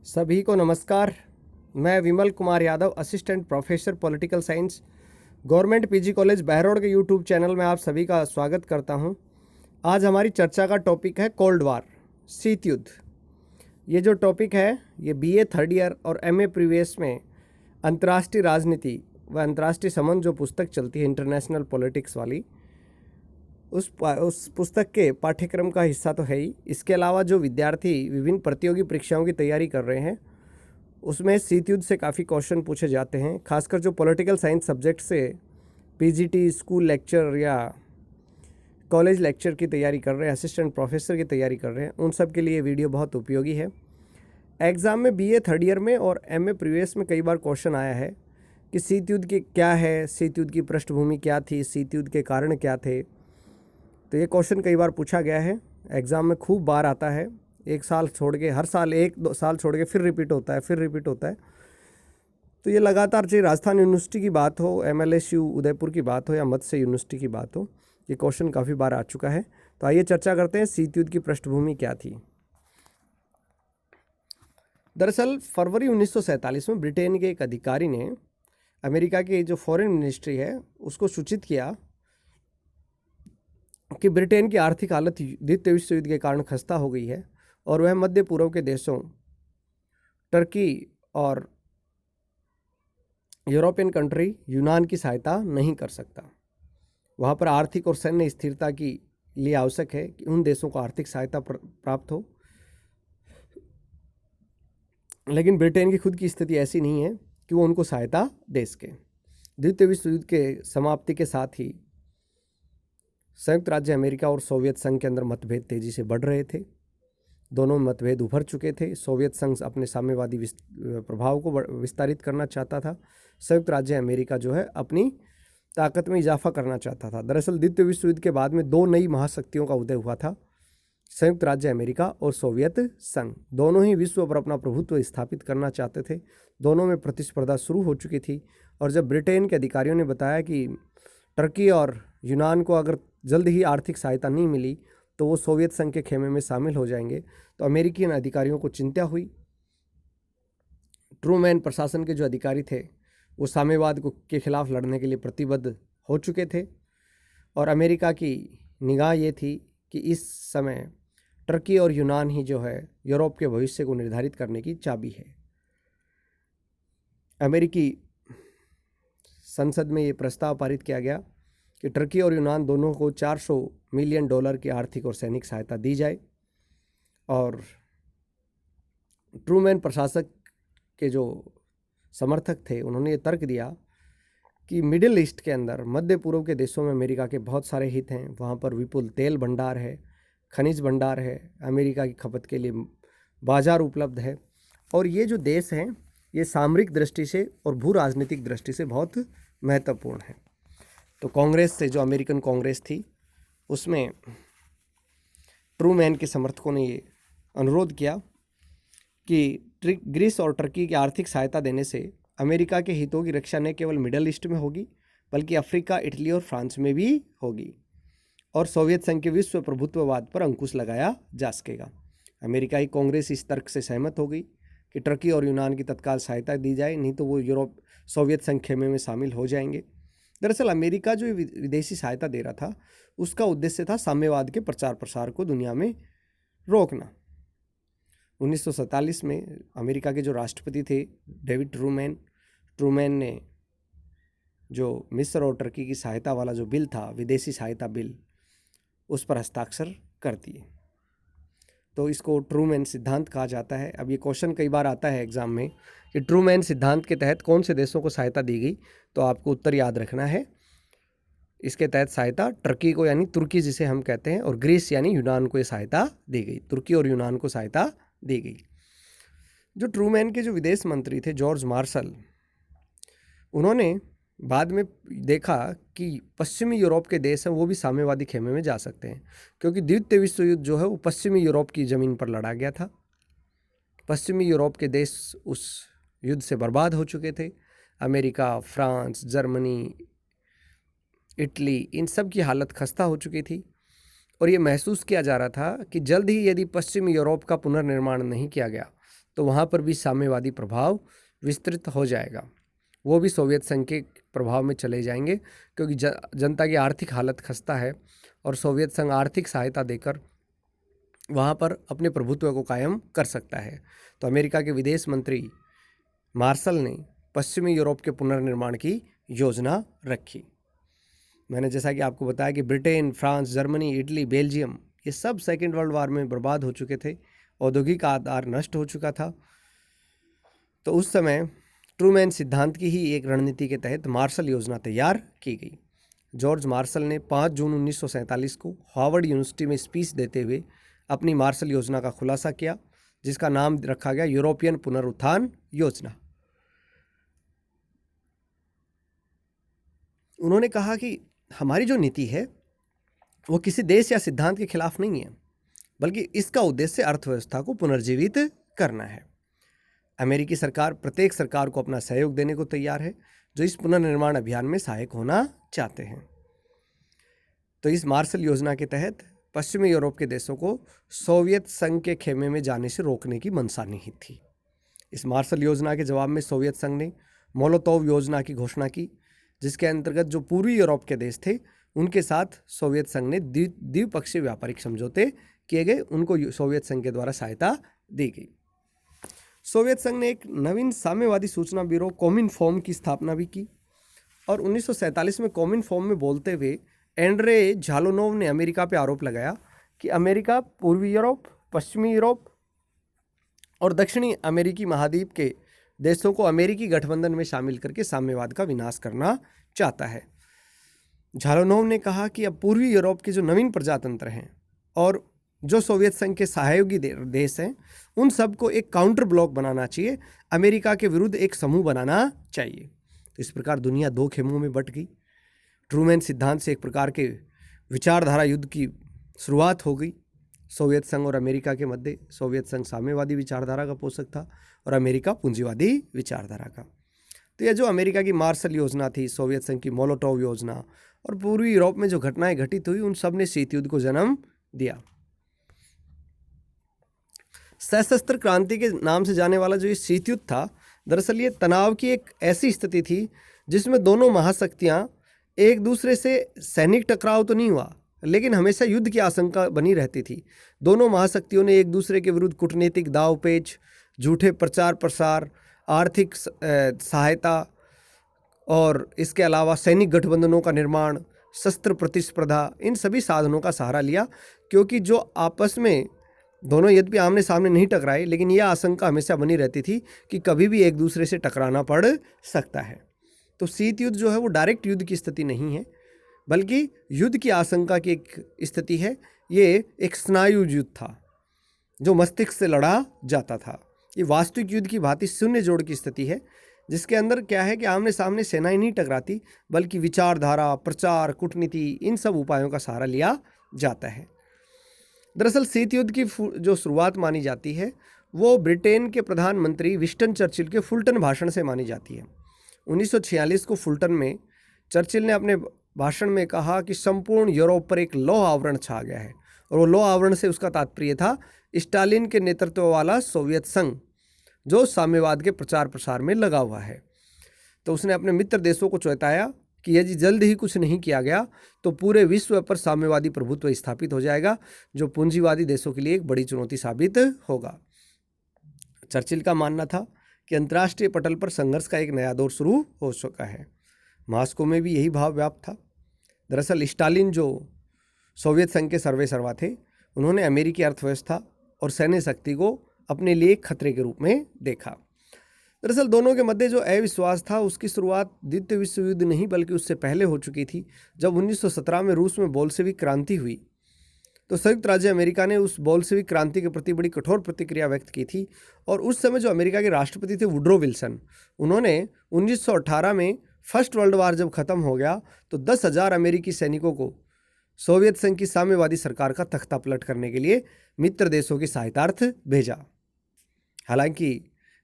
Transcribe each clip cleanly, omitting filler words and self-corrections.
सभी को नमस्कार। मैं Vimal Kumar Yadav, assistant professor political science, government PG college Behror के यूट्यूब चैनल में आप सभी का स्वागत करता हूं। आज हमारी चर्चा का टॉपिक है कोल्ड वार, शीत युद्ध। ये जो टॉपिक है ये बीए थर्ड ईयर और एमए प्रीवियस में अंतर्राष्ट्रीय राजनीति व अंतर्राष्ट्रीय संबंध जो पुस्तक चलती है इंटरनेशनल पॉलिटिक्स वाली, उस पुस्तक के पाठ्यक्रम का हिस्सा तो है ही। इसके अलावा जो विद्यार्थी विभिन्न प्रतियोगी परीक्षाओं की तैयारी कर रहे हैं उसमें शीत युद्ध से काफ़ी क्वेश्चन पूछे जाते हैं। खासकर जो पॉलिटिकल साइंस सब्जेक्ट से पीजीटी, स्कूल लेक्चर या कॉलेज लेक्चर की तैयारी कर रहे हैं, असिस्टेंट प्रोफेसर की तैयारी कर रहे हैं, उन सब के लिए वीडियो बहुत उपयोगी है। एग्ज़ाम में बीए थर्ड ईयर में और एमए प्रीवियस में कई बार क्वेश्चन आया है कि शीत युद्ध की क्या है, शीत युद्ध की पृष्ठभूमि क्या थी, शीत युद्ध के कारण क्या थे। तो ये क्वेश्चन कई बार पूछा गया है, एग्ज़ाम में खूब बार आता है। एक साल छोड़ के, हर साल एक दो साल छोड़ के फिर रिपीट होता है। तो ये लगातार, चाहे राजस्थान यूनिवर्सिटी की बात हो, एमएलएसयू उदयपुर की बात हो या मत्स्य यूनिवर्सिटी की बात हो, ये क्वेश्चन काफ़ी बार आ चुका है। तो आइए चर्चा करते हैं शीत युद्ध की पृष्ठभूमि क्या थी। दरअसल फरवरी 1947 में ब्रिटेन के एक अधिकारी ने अमेरिका की जो फॉरेन मिनिस्ट्री है उसको सूचित किया कि ब्रिटेन की आर्थिक हालत द्वितीय विश्व युद्ध के कारण खस्ता हो गई है और वह मध्य पूर्व के देशों टर्की और यूरोपियन कंट्री यूनान की सहायता नहीं कर सकता। वहाँ पर आर्थिक और सैन्य स्थिरता की लिए आवश्यक है कि उन देशों को आर्थिक सहायता प्राप्त हो, लेकिन ब्रिटेन की खुद की स्थिति ऐसी नहीं है कि वो उनको सहायता दे सके। द्वितीय विश्व युद्ध के समाप्ति के साथ ही संयुक्त राज्य अमेरिका और सोवियत संघ के अंदर मतभेद तेजी से बढ़ रहे थे। दोनों मतभेद उभर चुके थे। सोवियत संघ अपने साम्यवादी प्रभाव को विस्तारित करना चाहता था, संयुक्त राज्य अमेरिका जो है अपनी ताकत में इजाफा करना चाहता था। दरअसल द्वितीय विश्व युद्ध के बाद में दो नई महाशक्तियों का उदय हुआ था, संयुक्त राज्य अमेरिका और सोवियत संघ। दोनों ही विश्व पर अपना प्रभुत्व स्थापित करना चाहते थे। दोनों में प्रतिस्पर्धा शुरू हो चुकी थी और जब ब्रिटेन के अधिकारियों ने बताया कि टर्की और यूनान को अगर जल्द ही आर्थिक सहायता नहीं मिली तो वो सोवियत संघ के खेमे में शामिल हो जाएंगे, तो अमेरिकी अधिकारियों को चिंता हुई। ट्रूमैन प्रशासन के जो अधिकारी थे वो साम्यवाद के खिलाफ लड़ने के लिए प्रतिबद्ध हो चुके थे और अमेरिका की निगाह ये थी कि इस समय टर्की और यूनान ही जो है यूरोप के भविष्य को निर्धारित करने की चाबी है। अमेरिकी संसद में ये प्रस्ताव पारित किया गया कि टर्की और यूनान दोनों को $400 मिलियन की आर्थिक और सैनिक सहायता दी जाए। और ट्रूमैन प्रशासक के जो समर्थक थे उन्होंने ये तर्क दिया कि मिडिल ईस्ट के अंदर, मध्य पूर्व के देशों में अमेरिका के बहुत सारे हित हैं। वहाँ पर विपुल तेल भंडार है, खनिज भंडार है, अमेरिका की खपत के लिए बाजार उपलब्ध है और ये जो देश हैं ये सामरिक दृष्टि से और भू राजनीतिक दृष्टि से बहुत महत्वपूर्ण है। तो कांग्रेस से, जो अमेरिकन कांग्रेस थी, उसमें ट्रूमैन के समर्थकों ने ये अनुरोध किया कि ग्रीस और टर्की की आर्थिक सहायता देने से अमेरिका के हितों की रक्षा न केवल मिडल ईस्ट में होगी बल्कि अफ्रीका, इटली और फ्रांस में भी होगी और सोवियत संघ के विश्व प्रभुत्ववाद पर अंकुश लगाया जा सकेगा। अमेरिकाई कांग्रेस इस तर्क से सहमत हो गई कि टर्की और यूनान की तत्काल सहायता दी जाए, नहीं तो वो यूरोप सोवियत संघ खेमे में शामिल हो जाएंगे। दरअसल अमेरिका जो विदेशी सहायता दे रहा था उसका उद्देश्य था साम्यवाद के प्रचार प्रसार को दुनिया में रोकना। 1947 में अमेरिका के जो राष्ट्रपति थे डेविड ट्रूमैन ने जो मिस्र और टर्की की सहायता वाला जो बिल था, विदेशी सहायता बिल, उस पर हस्ताक्षर कर दिए। तो इसको ट्रूमैन सिद्धांत कहा जाता है। अब ये क्वेश्चन कई बार आता है एग्जाम में कि ट्रूमैन सिद्धांत के तहत कौन से देशों को सहायता दी गई, तो आपको उत्तर याद रखना है। इसके तहत सहायता टर्की को, यानी तुर्की जिसे हम कहते हैं, और ग्रीस यानी यूनान को ये सहायता दी गई। तुर्की और यूनान को सहायता दी गई। जो ट्रूमैन के जो विदेश मंत्री थे जॉर्ज मार्शल, उन्होंने बाद में देखा कि पश्चिमी यूरोप के देश हैं वो भी साम्यवादी खेमे में जा सकते हैं, क्योंकि द्वितीय विश्व युद्ध जो है वो पश्चिमी यूरोप की ज़मीन पर लड़ा गया था। पश्चिमी यूरोप के देश उस युद्ध से बर्बाद हो चुके थे। अमेरिका, फ्रांस, जर्मनी, इटली, इन सब की हालत खस्ता हो चुकी थी और ये महसूस किया जा रहा था कि जल्द ही यदि पश्चिमी यूरोप का पुनर्निर्माण नहीं किया गया तो वहाँ पर भी साम्यवादी प्रभाव विस्तृत हो जाएगा, वो भी सोवियत संघ के प्रभाव में चले जाएंगे, क्योंकि जनता की आर्थिक हालत खस्ता है और सोवियत संघ आर्थिक सहायता देकर वहाँ पर अपने प्रभुत्व को कायम कर सकता है। तो अमेरिका के विदेश मंत्री मार्शल ने पश्चिमी यूरोप के पुनर्निर्माण की योजना रखी। मैंने जैसा कि आपको बताया कि Britain, France, Germany, Italy, Belgium ये सब सेकेंड वर्ल्ड वार में बर्बाद हो चुके थे, औद्योगिक आधार नष्ट हो चुका था। तो उस समय ट्रूमैन सिद्धांत की ही एक रणनीति के तहत मार्शल योजना तैयार की गई। जॉर्ज मार्शल ने 5 जून 1947 को हार्वर्ड यूनिवर्सिटी में स्पीच देते हुए अपनी मार्शल योजना का खुलासा किया, जिसका नाम रखा गया यूरोपियन पुनरुत्थान योजना। उन्होंने कहा कि हमारी जो नीति है वो किसी देश या सिद्धांत के खिलाफ नहीं है, बल्कि इसका उद्देश्य अर्थव्यवस्था को पुनर्जीवित करना है। अमेरिकी सरकार प्रत्येक सरकार को अपना सहयोग देने को तैयार है जो इस पुनर्निर्माण अभियान में सहायक होना चाहते हैं। तो इस मार्शल योजना के तहत पश्चिमी यूरोप के देशों को सोवियत संघ के खेमे में जाने से रोकने की मंशा नहीं थी। इस मार्शल योजना के जवाब में सोवियत संघ ने मोलोतोव योजना की घोषणा की, जिसके अंतर्गत जो पूर्वी यूरोप के देश थे उनके साथ सोवियत संघ ने द्विपक्षीय व्यापारिक समझौते किए गए, उनको सोवियत संघ के द्वारा सहायता दी गई। सोवियत संघ ने एक नवीन साम्यवादी सूचना ब्यूरो कोमिनफॉर्म की स्थापना भी की और 1947 में कोमिनफॉर्म में बोलते हुए एंड्रे झालोनोव ने अमेरिका पर आरोप लगाया कि अमेरिका पूर्वी यूरोप, पश्चिमी यूरोप और दक्षिणी अमेरिकी महाद्वीप के देशों को अमेरिकी गठबंधन में शामिल करके साम्यवाद का विनाश करना चाहता है। झालोनोव ने कहा कि अब पूर्वी यूरोप के जो नवीन प्रजातंत्र हैं और जो सोवियत संघ के सहयोगी देश हैं उन सबको एक काउंटर ब्लॉक बनाना चाहिए, अमेरिका के विरुद्ध एक समूह बनाना चाहिए। तो इस प्रकार दुनिया दो खेमों में बट गई। ट्रूमैन सिद्धांत से एक प्रकार के विचारधारा युद्ध की शुरुआत हो गई सोवियत संघ और अमेरिका के मध्य। सोवियत संघ साम्यवादी विचारधारा का पोषक था और अमेरिका पूंजीवादी विचारधारा का। तो यह जो अमेरिका की मार्शल योजना थी, सोवियत संघ की मोलोटोव योजना और पूर्वी यूरोप में जो घटनाएं घटित हुई उन सब ने शीत युद्ध को जन्म दिया। सशस्त्र क्रांति के नाम से जाने वाला जो ये शीत युद्ध था, दरअसल ये तनाव की एक ऐसी स्थिति थी जिसमें दोनों महाशक्तियां एक दूसरे से सैनिक टकराव तो नहीं हुआ, लेकिन हमेशा युद्ध की आशंका बनी रहती थी। दोनों महाशक्तियों ने एक दूसरे के विरुद्ध कूटनीतिक दावपेच, झूठे प्रचार प्रसार, आर्थिक सहायता और इसके अलावा सैनिक गठबंधनों का निर्माण, शस्त्र प्रतिस्पर्धा, इन सभी साधनों का सहारा लिया, क्योंकि जो आपस में दोनों यद्यपि आमने सामने नहीं टकराए, लेकिन यह आशंका हमेशा बनी रहती थी कि कभी भी एक दूसरे से टकराना पड़ सकता है। तो शीत युद्ध जो है वो डायरेक्ट युद्ध की स्थिति नहीं है, बल्कि युद्ध की आशंका की एक स्थिति है। ये एक स्नायु युद्ध था जो मस्तिष्क से लड़ा जाता था। ये वास्तविक युद्ध की भांति शून्य जोड़ की स्थिति है, जिसके अंदर क्या है कि आमने सामने सेनाएं नहीं टकराती, बल्कि विचारधारा, प्रचार, कूटनीति, इन सब उपायों का सहारा लिया जाता है। दरअसल शीत युद्ध की जो शुरुआत मानी जाती है वो ब्रिटेन के प्रधानमंत्री विंस्टन चर्चिल के फुलटन भाषण से मानी जाती है। 1946 को फुलटन में चर्चिल ने अपने भाषण में कहा कि संपूर्ण यूरोप पर एक लौह आवरण छा गया है, और वो लौह आवरण से उसका तात्पर्य था स्टालिन के नेतृत्व वाला सोवियत संघ जो साम्यवाद के प्रचार प्रसार में लगा हुआ है। तो उसने अपने मित्र देशों को चेताया कि यदि जल्द ही कुछ नहीं किया गया तो पूरे विश्व पर साम्यवादी प्रभुत्व स्थापित हो जाएगा, जो पूंजीवादी देशों के लिए एक बड़ी चुनौती साबित होगा। चर्चिल का मानना था कि अंतर्राष्ट्रीय पटल पर संघर्ष का एक नया दौर शुरू हो चुका है। मॉस्को में भी यही भाव व्याप्त था। दरअसल स्टालिन जो सोवियत संघ के सर्वेसर्वा थे, उन्होंने अमेरिकी अर्थव्यवस्था और सैन्य शक्ति को अपने लिए एक खतरे के रूप में देखा। दरअसल दोनों के मध्य जो अविश्वास था उसकी शुरुआत द्वितीय विश्व युद्ध नहीं बल्कि उससे पहले हो चुकी थी, जब 1917 में रूस में बोल्शेविक क्रांति हुई। तो संयुक्त राज्य अमेरिका ने उस बोल्शेविक क्रांति के प्रति बड़ी कठोर प्रतिक्रिया व्यक्त की थी, और उस समय जो अमेरिका के राष्ट्रपति थे वुड्रो विल्सन, उन्होंने 1918 में फर्स्ट वर्ल्ड वार जब खत्म हो गया तो 10,000 अमेरिकी सैनिकों को सोवियत संघ की साम्यवादी सरकार का तख्ता पलट करने के लिए मित्र देशों की सहायतार्थ भेजा। हालांकि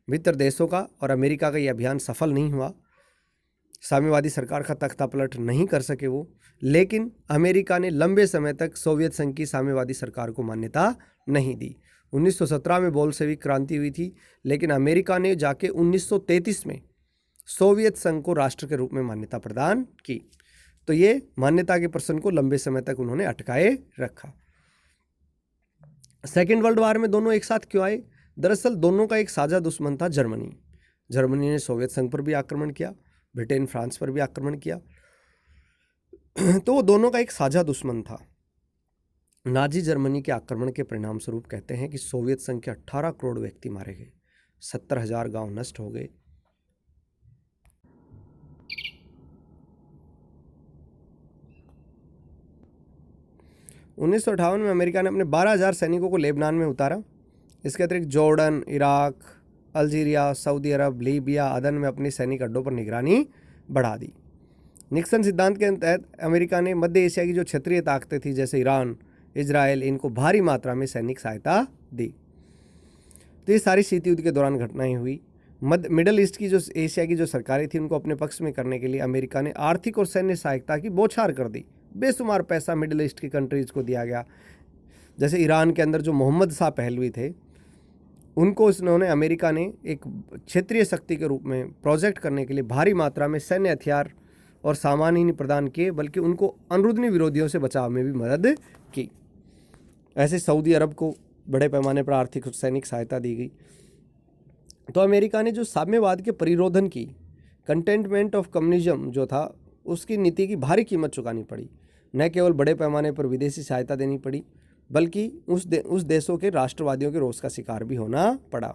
मित्र देशों का और अमेरिका का यह अभियान सफल नहीं हुआ, साम्यवादी सरकार का तख्ता पलट नहीं कर सके वो, लेकिन अमेरिका ने लंबे समय तक सोवियत संघ की साम्यवादी सरकार को मान्यता नहीं दी। 1917 में बोल्शेविक क्रांति हुई थी, लेकिन अमेरिका ने जाके 1933 में सोवियत संघ को राष्ट्र के रूप में मान्यता प्रदान की। तो ये मान्यता के प्रश्न को लंबे समय तक उन्होंने अटकाए रखा। सेकेंड वर्ल्ड वार में दोनों एक साथ क्यों आए? दरअसल दोनों का एक साझा दुश्मन था जर्मनी। जर्मनी ने सोवियत संघ पर भी आक्रमण किया, ब्रिटेन फ्रांस पर भी आक्रमण किया, तो वो दोनों का एक साझा दुश्मन था। नाजी जर्मनी के आक्रमण के परिणाम स्वरूप कहते हैं कि सोवियत संघ के 18 करोड़ व्यक्ति मारे गए, 70,000 गांव नष्ट हो गए। उन्नीस में अमेरिका ने अपने 12,000 सैनिकों को लेबनान में उतारा। इसके अतिरिक्त जॉर्डन, इराक, अल्जीरिया, सऊदी अरब, लीबिया, अदन में अपनी सैनिक अड्डों पर निगरानी बढ़ा दी। निक्सन सिद्धांत के तहत अमेरिका ने मध्य एशिया की जो क्षेत्रीय ताकतें थी जैसे ईरान, इजराइल, इनको भारी मात्रा में सैनिक सहायता दी। तो ये सारी शीत युद्ध के दौरान घटनाएं हुई। मिडल ईस्ट की जो एशिया की जो सरकारें थी उनको अपने पक्ष में करने के लिए अमेरिका ने आर्थिक और सैन्य सहायता की बौछार कर दी। बेशुमार पैसा मिडिल ईस्ट की कंट्रीज को दिया गया। जैसे ईरान के अंदर जो मोहम्मद शाह पहलवी थे, उनको इन्होंने अमेरिका ने एक क्षेत्रीय शक्ति के रूप में प्रोजेक्ट करने के लिए भारी मात्रा में सैन्य हथियार और सामान ही नहीं प्रदान किए, बल्कि उनको अनुरुद्ध विरोधियों से बचाव में भी मदद की। ऐसे सऊदी अरब को बड़े पैमाने पर आर्थिक और सैनिक सहायता दी गई। तो अमेरिका ने जो साम्यवाद के परिरोधन की, कंटेनमेंट ऑफ कम्युनिज्म जो था, उसकी नीति की भारी कीमत चुकानी पड़ी। न केवल बड़े पैमाने पर विदेशी सहायता देनी पड़ी, बल्कि उस देशों के राष्ट्रवादियों के रोष का शिकार भी होना पड़ा।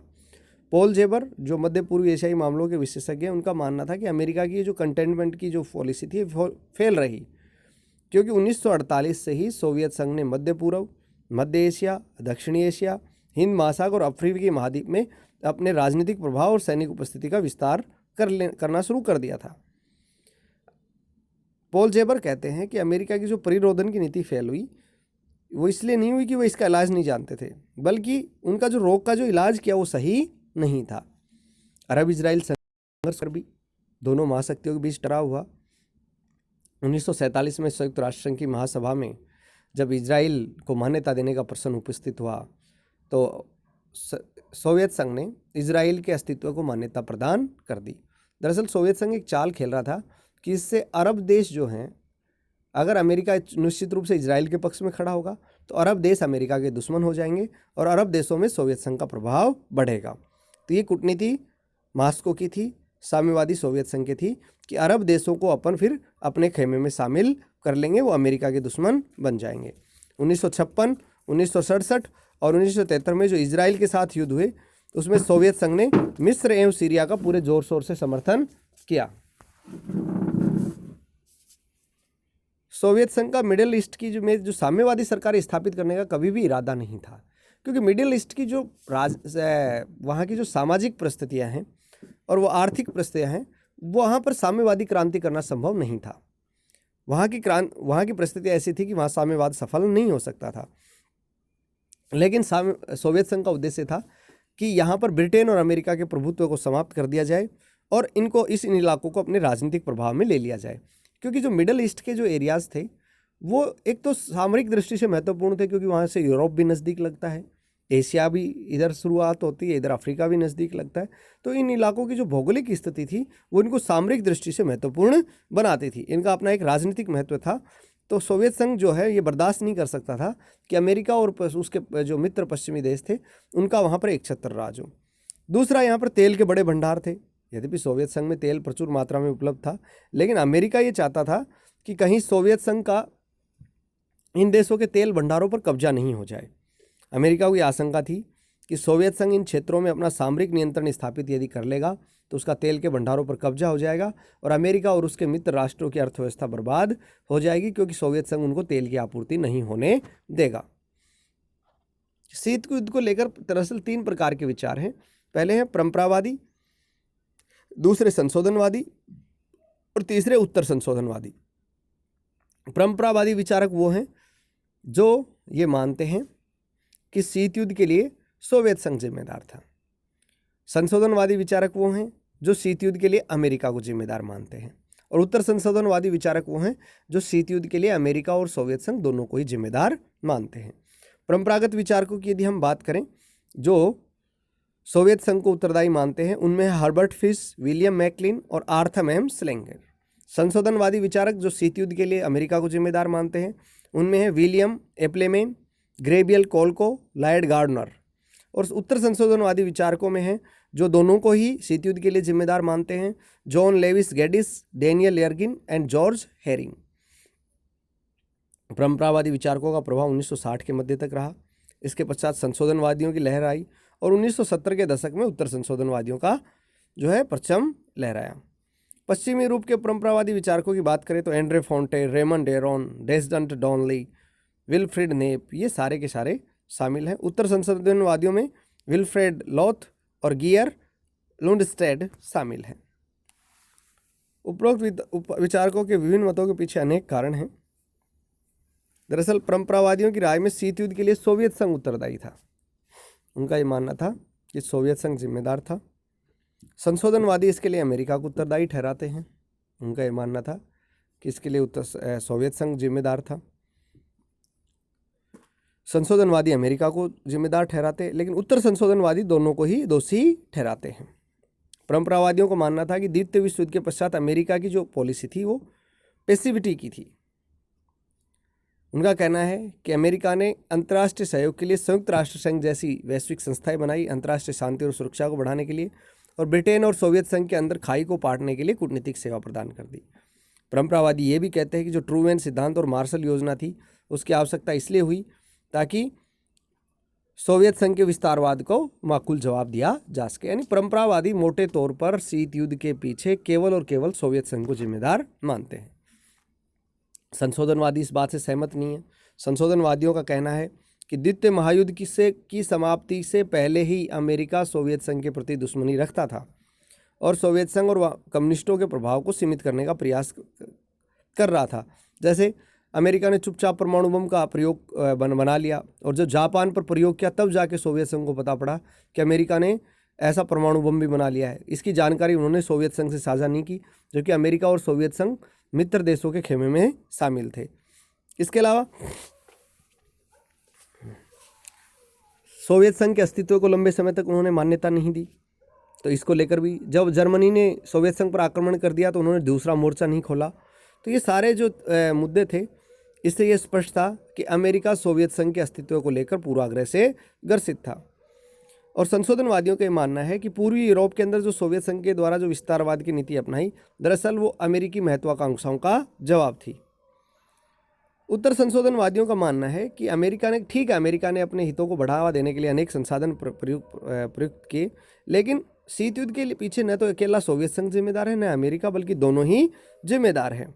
पॉल जेबर जो मध्य पूर्व एशियाई मामलों के विशेषज्ञ हैं, उनका मानना था कि अमेरिका की जो कंटेनमेंट की जो पॉलिसी थी फेल रही, क्योंकि 1948 से ही सोवियत संघ ने मध्य पूर्व, मध्य एशिया, दक्षिणी एशिया, हिंद महासागर और अफ्रीकी महाद्वीप में अपने राजनीतिक प्रभाव और सैनिक उपस्थिति का विस्तार करना शुरू कर दिया था। पॉल जेबर कहते हैं कि अमेरिका की जो परिरोधन की नीति फेल हुई, वो इसलिए नहीं हुई कि वो इसका इलाज नहीं जानते थे, बल्कि उनका जो रोग का जो इलाज किया वो सही नहीं था। अरब इजराइल संघर्ष भी दोनों महाशक्तियों के बीच टरा हुआ। 1947 में संयुक्त राष्ट्र संघ की महासभा में जब इजराइल को मान्यता देने का प्रश्न उपस्थित हुआ, तो सोवियत संघ ने इजराइल के अस्तित्व को मान्यता प्रदान कर दी। दरअसल सोवियत संघ एक चाल खेल रहा था कि इससे अरब देश जो हैं, अगर अमेरिका निश्चित रूप से इजराइल के पक्ष में खड़ा होगा तो अरब देश अमेरिका के दुश्मन हो जाएंगे और अरब देशों में सोवियत संघ का प्रभाव बढ़ेगा। तो ये कूटनीति मास्को की थी, साम्यवादी सोवियत संघ की थी कि अरब देशों को अपन फिर अपने खेमे में शामिल कर लेंगे, वो अमेरिका के दुश्मन बन जाएंगे। 1956, 1967 और 1973 में जो इजराइल के साथ युद्ध हुए, उसमें सोवियत संघ ने मिस्र एवं सीरिया का पूरे जोर शोर से समर्थन किया। सोवियत संघ का मिडिल ईस्ट की जो साम्यवादी सरकार स्थापित करने का कभी भी इरादा नहीं था, क्योंकि मिडिल ईस्ट की जो वहाँ की जो सामाजिक परिस्थितियाँ हैं और वो आर्थिक परिस्थितियाँ हैं, वहाँ पर साम्यवादी क्रांति करना संभव नहीं था। वहाँ की परिस्थिति ऐसी थी कि वहाँ साम्यवाद सफल नहीं हो सकता था। लेकिन सोवियत संघ का उद्देश्य था कि यहाँ पर ब्रिटेन और अमेरिका के प्रभुत्व को समाप्त कर दिया जाए और इन इलाकों को अपने राजनीतिक प्रभाव में ले लिया जाए, क्योंकि जो मिडल ईस्ट के जो एरियाज़ थे वो एक तो सामरिक दृष्टि से महत्वपूर्ण थे, क्योंकि वहाँ से यूरोप भी नज़दीक लगता है, एशिया भी इधर शुरुआत होती है, इधर अफ्रीका भी नज़दीक लगता है। तो इन इलाकों की जो भौगोलिक स्थिति थी वो इनको सामरिक दृष्टि से महत्वपूर्ण बनाती थी। इनका अपना एक राजनीतिक महत्व था। तो सोवियत संघ जो है ये बर्दाश्त नहीं कर सकता था कि अमेरिका और उसके जो मित्र पश्चिमी देश थे उनका वहाँ पर एक छत्र राज हो। दूसरा, यहाँ पर तेल के बड़े भंडार थे। यद्यपि सोवियत संघ में तेल प्रचुर मात्रा में उपलब्ध था, लेकिन अमेरिका ये चाहता था कि कहीं सोवियत संघ का इन देशों के तेल भंडारों पर कब्जा नहीं हो जाए। अमेरिका को ये आशंका थी कि सोवियत संघ इन क्षेत्रों में अपना सामरिक नियंत्रण स्थापित यदि कर लेगा तो उसका तेल के भंडारों पर कब्जा हो जाएगा और अमेरिका और उसके मित्र राष्ट्रों की अर्थव्यवस्था बर्बाद हो जाएगी, क्योंकि सोवियत संघ उनको तेल की आपूर्ति नहीं होने देगा। शीत युद्ध को लेकर दरअसल 3 प्रकार के विचार हैं। पहले हैं परंपरावादी, दूसरे संशोधनवादी और तीसरे उत्तर संशोधनवादी। परंपरावादी विचारक वो हैं जो ये मानते हैं कि शीत युद्ध के लिए सोवियत संघ जिम्मेदार था। संशोधनवादी विचारक वो हैं जो शीत युद्ध के लिए अमेरिका को जिम्मेदार मानते हैं, और उत्तर संशोधनवादी विचारक वो हैं जो शीत युद्ध के लिए अमेरिका और सोवियत संघ दोनों को ही जिम्मेदार मानते हैं। परंपरागत विचारकों की यदि हम बात करें जो सोवियत संघ को उत्तरदायी मानते हैं उनमें है हर्बर्ट फिश, विलियम मैकलिन और आर्थर एम स्लेंगर। संशोधनवादी विचारक जो शीत युद्ध के लिए अमेरिका को जिम्मेदार मानते हैं उनमें है विलियम एप्लेमेन, ग्रेबियल कोल्को, लॉयड गार्डनर। और उत्तर संशोधनवादी विचारकों में है जो दोनों को ही शीत युद्ध के लिए जिम्मेदार मानते हैं, John Lewis Gaddis, Daniel Yergin and George Herring. परंपरावादी विचारकों का प्रभाव 1960 के मध्य तक रहा। इसके पश्चात संशोधनवादियों की लहर आई और 1970 के दशक में उत्तर संशोधनवादियों का जो है परचम लहराया। पश्चिमी यूरोप के परंपरावादी विचारकों की बात करें तो Andre Fontaine, Raymond Aron, Desmond Donnelly, Wilfred Knapp, ये सारे के सारे शामिल हैं। उत्तर संशोधनवादियों में विल्फ्रेड लॉथ और गियर लुंडस्टेड शामिल हैं। उपरोक्त विचारकों के विभिन्न मतों के पीछे अनेक कारण हैं। दरअसल परंपरावादियों की राय में शीत युद्ध के लिए सोवियत संघ उत्तरदायी था। उनका ये मानना था कि सोवियत संघ जिम्मेदार था। संशोधनवादी इसके लिए अमेरिका को उत्तरदायी ठहराते हैं। उनका ये मानना था कि इसके लिए सोवियत संघ जिम्मेदार था। संशोधनवादी अमेरिका को जिम्मेदार ठहराते, लेकिन उत्तर संशोधनवादी दोनों को ही दोषी ठहराते हैं। परंपरावादियों को मानना था कि द्वितीय विश्व युद्ध के पश्चात अमेरिका की जो पॉलिसी थी वो पैसिविटी की थी। उनका कहना है कि अमेरिका ने अंतर्राष्ट्रीय सहयोग के लिए संयुक्त राष्ट्र संघ जैसी वैश्विक संस्थाएं बनाई अंतर्राष्ट्रीय शांति और सुरक्षा को बढ़ाने के लिए, और ब्रिटेन और सोवियत संघ के अंदर खाई को पाटने के लिए कूटनीतिक सेवा प्रदान कर दी। परंपरावादी ये भी कहते हैं कि जो ट्रूमैन सिद्धांत और मार्शल योजना थी उसकी आवश्यकता इसलिए हुई ताकि सोवियत संघ के विस्तारवाद को माकूल जवाब दिया जा सके। यानी परंपरावादी मोटे तौर पर शीत युद्ध के पीछे केवल और केवल सोवियत संघ को जिम्मेदार मानते हैं। संशोधनवादी इस बात से सहमत नहीं है। संशोधनवादियों का कहना है कि द्वितीय महायुद्ध की समाप्ति से पहले ही अमेरिका सोवियत संघ के प्रति दुश्मनी रखता था और सोवियत संघ और कम्युनिस्टों के प्रभाव को सीमित करने का प्रयास कर रहा था। जैसे अमेरिका ने चुपचाप परमाणु बम का प्रयोग बना लिया, और जब जापान पर प्रयोग किया तब जाके सोवियत संघ को पता पड़ा कि अमेरिका ने ऐसा परमाणु बम भी बना लिया है। इसकी जानकारी उन्होंने सोवियत संघ से साझा नहीं की, जो कि अमेरिका और सोवियत संघ मित्र देशों के खेमे में शामिल थे। इसके अलावा सोवियत संघ के अस्तित्व को लंबे समय तक उन्होंने मान्यता नहीं दी। तो इसको लेकर भी जब जर्मनी ने सोवियत संघ पर आक्रमण कर दिया तो उन्होंने दूसरा मोर्चा नहीं खोला। तो ये सारे जो मुद्दे थे, इससे ये स्पष्ट था कि अमेरिका सोवियत संघ के अस्तित्व को लेकर पूर्वाग्रह से ग्रसित था। और संशोधनवादियों का ये मानना है कि पूर्वी यूरोप के अंदर जो सोवियत संघ के द्वारा जो विस्तारवाद की नीति अपनाई, दरअसल वो अमेरिकी महत्वाकांक्षाओं का जवाब थी। उत्तर संशोधनवादियों का मानना है कि अमेरिका ने अपने हितों को बढ़ावा देने के लिए अनेक संसाधन प्रयुक्त किए, लेकिन शीत युद्ध के पीछे न तो अकेला सोवियत संघ जिम्मेदार है, न अमेरिका, बल्कि दोनों ही जिम्मेदार हैं।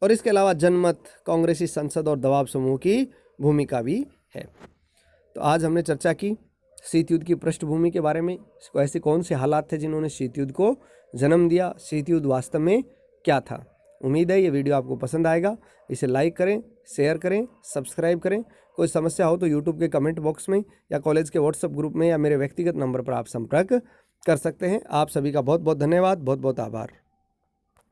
और इसके अलावा जनमत, कांग्रेसी संसद और दबाव समूह की भूमिका भी है। तो आज हमने चर्चा की शीत युद्ध की पृष्ठभूमि के बारे में। ऐसे कौन से हालात थे जिन्होंने शीत युद्ध को जन्म दिया, शीत युद्ध वास्तव में क्या था। उम्मीद है ये वीडियो आपको पसंद आएगा। इसे लाइक करें, शेयर करें, सब्सक्राइब करें। कोई समस्या हो तो यूट्यूब के कमेंट बॉक्स में या कॉलेज के व्हाट्सएप ग्रुप में या मेरे व्यक्तिगत नंबर पर आप संपर्क कर सकते हैं। आप सभी का बहुत बहुत धन्यवाद, बहुत बहुत आभार।